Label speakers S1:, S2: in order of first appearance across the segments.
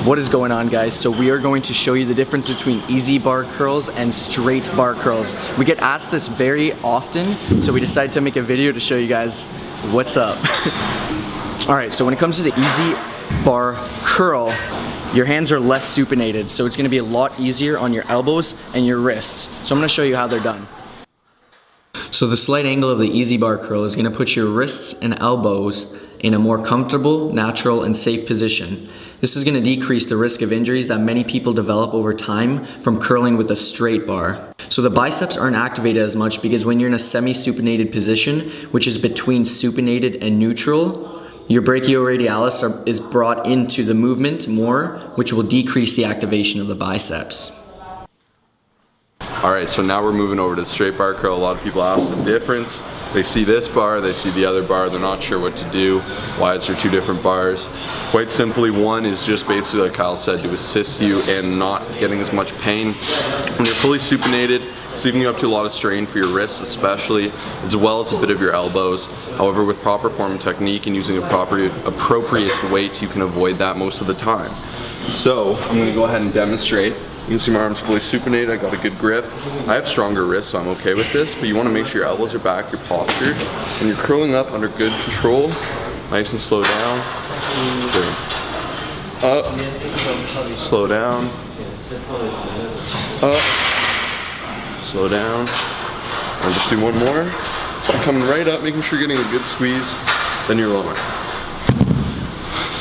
S1: What is going on, guys? So we are going to show you the difference between easy bar curls and straight bar curls. We get asked this very often, so we decided to make a video to show you guys what's up. Alright, so when it comes to the easy bar curl, your hands are less supinated, so it's going to be a lot easier on your elbows and your wrists. So I'm going to show you how they're done. So the slight angle of the easy bar curl is going to put your wrists and elbows in a more comfortable, natural, and safe position. This is going to decrease the risk of injuries that many people develop over time from curling with a straight bar. So the biceps aren't activated as much because when you're in a semi-supinated position, which is between supinated and neutral, your brachioradialis is brought into the movement more, which will decrease the activation of the biceps.
S2: Alright, so now we're moving over to the straight bar curl. A lot of people ask the difference. They see this bar, they see the other bar, they're not sure what to do, why it's two different bars. Quite simply, one is just basically, like Kyle said, to assist you in not getting as much pain. When you're fully supinated, it's leaving you up to a lot of strain for your wrists especially, as well as a bit of your elbows. However, with proper form and technique and using appropriate weight, you can avoid that most of the time. So, I'm going to go ahead and demonstrate. You can see my arms fully supinated, I got a good grip. I have stronger wrists, so I'm okay with this, but you want to make sure your elbows are back, your posture, and you're curling up under good control. Nice and slow down. Good. Up. Slow down. Up. Slow down. And just do one more. So you're coming right up, making sure you're getting a good squeeze, then you're lower.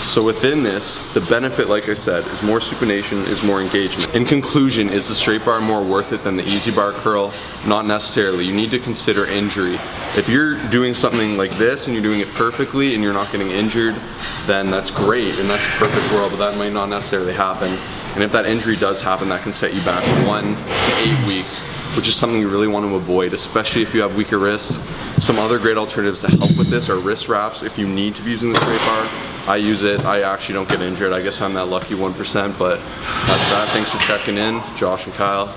S2: So within this, the benefit, like I said, is more supination, is more engagement. In conclusion, is the straight bar more worth it than the easy bar curl? Not necessarily. You need to consider injury. If you're doing something like this and you're doing it perfectly and you're not getting injured, then that's great and that's a perfect world, but that might not necessarily happen. And if that injury does happen, that can set you back 1 to 8 weeks, which is something you really want to avoid, especially if you have weaker wrists. Some other great alternatives to help with this are wrist wraps if you need to be using the straight bar. I use it, I actually don't get injured. I guess I'm that lucky 1%, but that's that. Thanks for checking in, Josh and Kyle.